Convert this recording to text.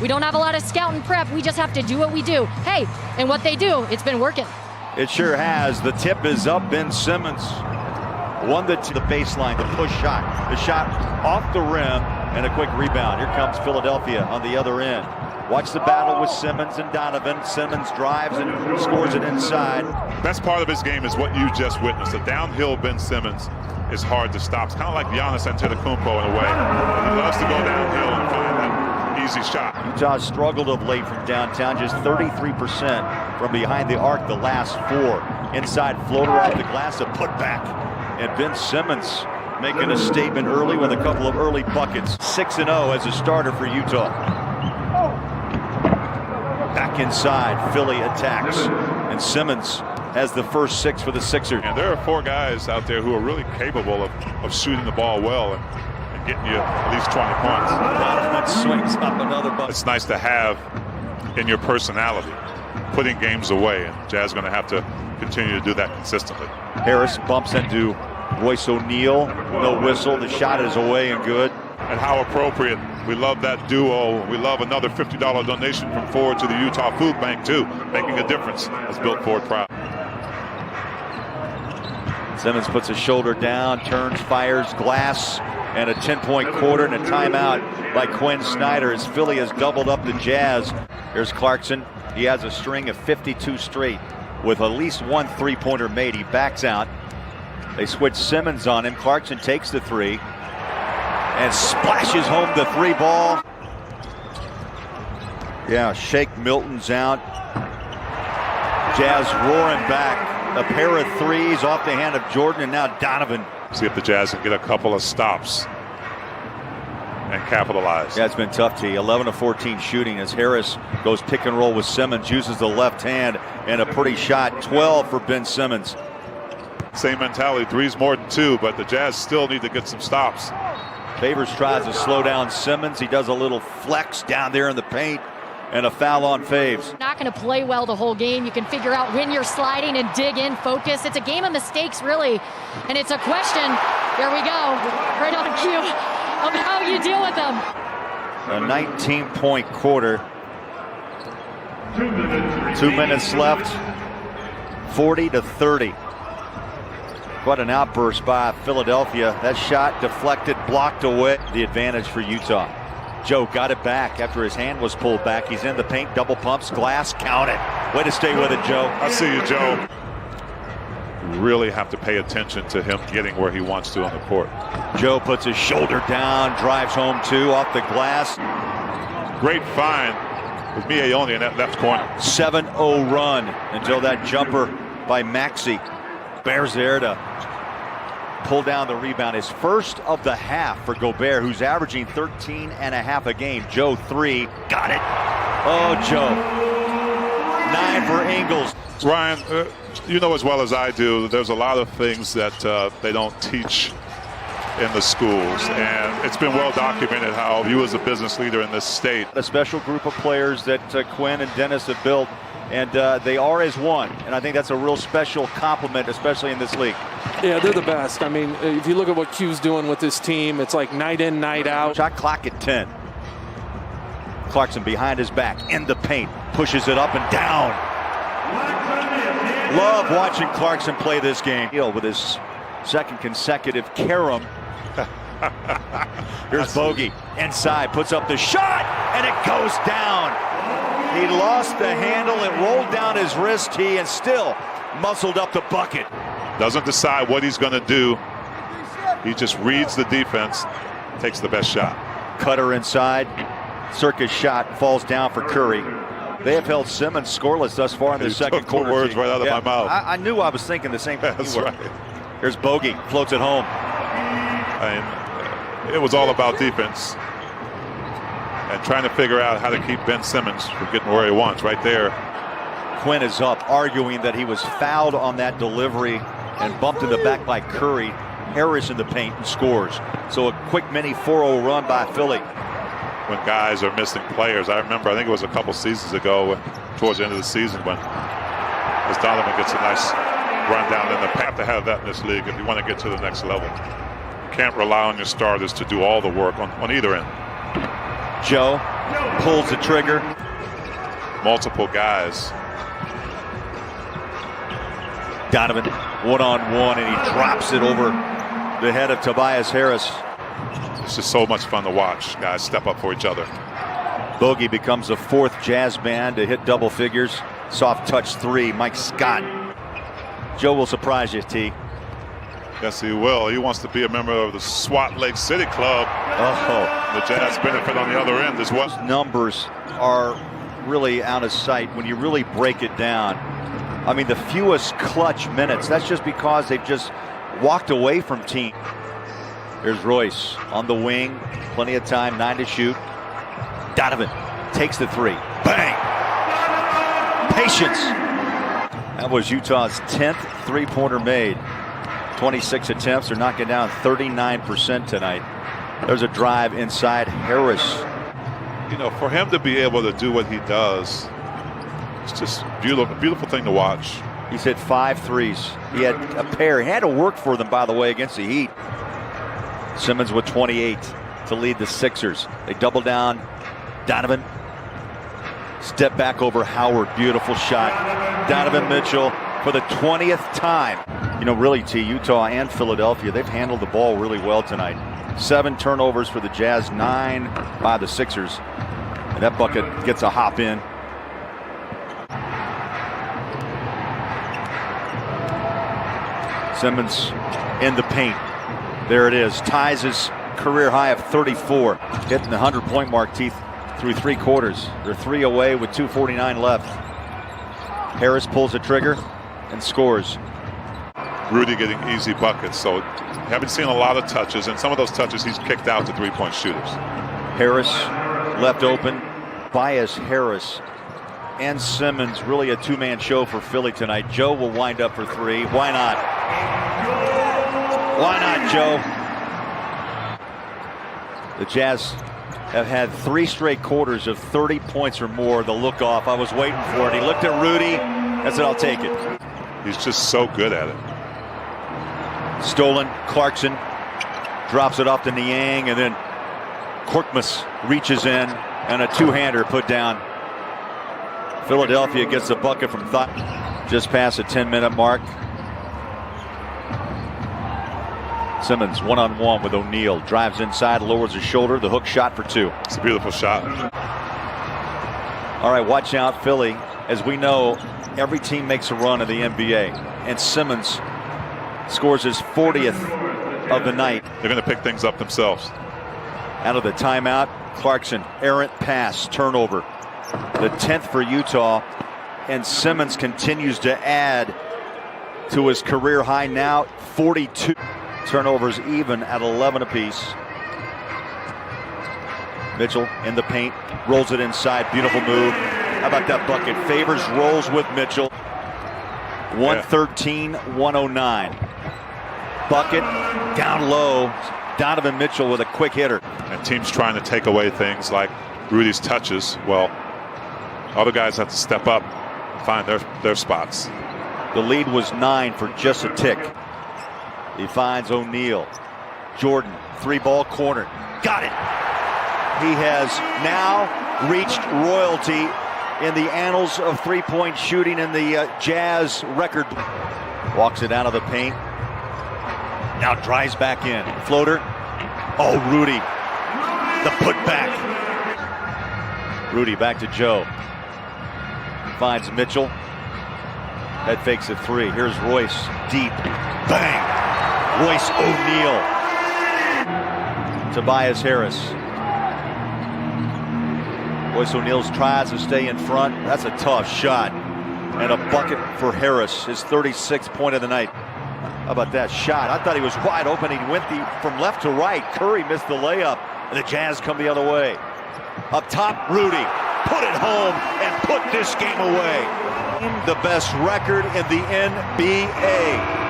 We don't have a lot of scout and prep. We just have to do what we do. Hey, and what they do, it's been working. It sure has. The tip is up. Ben Simmons won to the baseline, the push shot. The shot off the rim and a quick rebound. Here comes Philadelphia on the other end. Watch the battle with Simmons and Donovan. Simmons drives and scores it inside. Best part of his game is what you just witnessed. The downhill Ben Simmons is hard to stop. It's kind of like Giannis Antetokounmpo in a way. He loves to go downhill and find that easy shot. Utah struggled of late from downtown, just 33% from behind the arc the last 4. Inside floater off the glass, a putback. And Ben Simmons making a statement early with a couple of early buckets. 6-0 as a starter for Utah. Back inside, Philly attacks. And Simmons has the first 6 for the Sixers. And there are 4 guys out there who are really capable of shooting the ball well and getting you at least 20 points. Donovan swings up another bucket. It's nice to have in your personality, putting games away. And Jazz going to have to continue to do that consistently. Harris bumps into Royce O'Neal. No whistle. The shot is away and good. And how appropriate. We love that duo. We love another $50 donation from Ford to the Utah Food Bank, too, making a difference as Built Ford proud. Simmons puts his shoulder down, turns, fires, glass, and a 10-point quarter and a timeout by Quinn Snyder as Philly has doubled up the Jazz. Here's Clarkson. He has a string of 52 straight with at least one three-pointer made. He backs out. They switch Simmons on him. Clarkson takes the 3 and splashes home the 3 ball. Yeah, Shake Milton's out. Jazz roaring back. A pair of 3s off the hand of Jordan, and now Donovan. See if the Jazz can get a couple of stops and capitalize. Yeah, it's been tough, T. 11 of 14 shooting as Harris goes pick and roll with Simmons, uses the left hand, and a pretty shot. 12 for Ben Simmons. Same mentality, 3's more than 2, but the Jazz still need to get some stops. Favors tries to slow down Simmons. He does a little flex down there in the paint, and a foul on Faves. Not going to play well the whole game. You can figure out when you're sliding and dig in, focus. It's a game of mistakes, really. And it's a question, there we go, right on cue, of how you deal with them. A 19-point quarter. 2 minutes left. 40-30. Quite an outburst by Philadelphia. That shot deflected, blocked away. The advantage for Utah. Joe got it back after his hand was pulled back. He's in the paint, double pumps, glass, count it. Way to stay with it, Joe. I see you, Joe. You really have to pay attention to him getting where he wants to on the court. Joe puts his shoulder down, drives home 2 off the glass. Great find with Miaoni in that left corner. 7-0 run until that jumper by Maxey. Bears there to pull down the rebound. His first of the half for Gobert, who's averaging 13.5 a game. Joe 3, got it. Oh, Joe. 9 for Ingles. Ryan, you know as well as I do, there's a lot of things that they don't teach in the schools, and it's been well documented how you as a business leader in this state. A special group of players that Quinn and Dennis have built, and they are as one, and I think that's a real special compliment, especially in this league. Yeah, they're the best. I mean, if you look at what Q's doing with this team, it's like night in, night out. Shot clock at 10. Clarkson behind his back, in the paint, pushes it up and down. Love watching Clarkson play this game. With his second consecutive carom. Here's Bogey, inside, puts up the shot, and it goes down. He lost the handle, it rolled down his wrist, and still muscled up the bucket. Doesn't decide what he's going to do. He just reads the defense, takes the best shot. Cutter inside, Circus shot falls down for Curry. They have held Simmons scoreless thus far in the second quarter. The words right out of my mouth. I knew I was thinking the same thing. That's right. Here's Bogey, floats it home. And it was all about defense and trying to figure out how to keep Ben Simmons from getting where he wants right there. Quinn is up, arguing that he was fouled on that delivery and bumped in the back by Curry. Harris in the paint and scores. So a quick mini 4-0 run by Philly. When guys are missing players, I remember, I think it was a couple seasons ago, towards the end of the season, when as Donovan gets a nice run down in the paint. You have to have that in this league if you want to get to the next level. You can't rely on your starters to do all the work on either end. Joe pulls the trigger. Multiple guys. Donovan one-on-one, and he drops it over the head of Tobias Harris. It's just so much fun to watch guys step up for each other. Bogey becomes the fourth Jazz band to hit double figures. Soft touch three, Mike Scott. Joe will surprise you, T. Yes, he will. He wants to be a member of the SWAT Lake City Club. Oh, The Jazz benefit on the other end as well. numbers are really out of sight when you really break it down. I mean, the fewest clutch minutes. That's just because they've just walked away from team. Here's Royce on the wing. Plenty of time, 9 to shoot. Donovan takes the three. Bang! Patience. That was Utah's 10th three-pointer made. 26 attempts. They're knocking down 39% tonight. There's a drive inside Harris. You know, for him to be able to do what he does, it's just beautiful, beautiful thing to watch. He's hit 5 threes. He had a pair. He had to work for them, by the way, against the Heat. Simmons with 28 to lead the Sixers. They double down. Donovan. Step back over Howard. Beautiful shot. Donovan Mitchell for the 20th time. You know, really, T, Utah and Philadelphia, they've handled the ball really well tonight. 7 turnovers for the Jazz, 9 by the Sixers. And that bucket gets a hop in. Simmons in the paint. There it is. Ties his career high of 34. Hitting the 100-point mark, Teeth, through 3 quarters. They're 3 away with 2:49 left. Harris pulls the trigger and scores. Rudy getting easy buckets, so haven't seen a lot of touches, and some of those touches he's kicked out to three-point shooters. Harris left open. Tobias Harris and Simmons, really a two-man show for Philly tonight. Joe will wind up for 3. Why not? Why not, Joe? The Jazz have had 3 straight quarters of 30 points or more. The look off, I was waiting for it. He looked at Rudy. I said, I'll take it. He's just so good at it. Stolen. Clarkson drops it off to Niang, and then Korkmaz reaches in, and a two-hander put down. Philadelphia gets a bucket from Thought just past the 10-minute mark. Simmons one-on-one with O'Neal. Drives inside, lowers his shoulder. The hook shot for 2. It's a beautiful shot. All right, watch out, Philly. As we know, every team makes a run in the NBA. And Simmons scores his 40th of the night. They're going to pick things up themselves. Out of the timeout, Clarkson, errant pass, turnover. The 10th for Utah. And Simmons continues to add to his career high now, 42. Turnovers even at 11 apiece. Mitchell in the paint, rolls it inside. Beautiful move. How about that bucket? Favors rolls with Mitchell. 113-109. Bucket down low. Donovan Mitchell with a quick hitter. And teams trying to take away things like Rudy's touches. Well, other guys have to step up and find their spots. The lead was 9 for just a tick. He finds O'Neal. Jordan, 3-ball corner. Got it. He has now reached royalty in the annals of three-point shooting in the Jazz record. Walks it out of the paint. Now drives back in. Floater. Oh, Rudy. The putback. Rudy back to Joe. Finds Mitchell. Head fakes a 3. Here's Royce. Deep. Bang. Royce O'Neal. Tobias Harris. Royce O'Neal tries to stay in front. That's a tough shot. And a bucket for Harris, his 36th point of the night. How about that shot? I thought he was wide open. He went from left to right. Curry missed the layup. And the Jazz come the other way. Up top, Rudy. Put it home and put this game away. The best record in the NBA.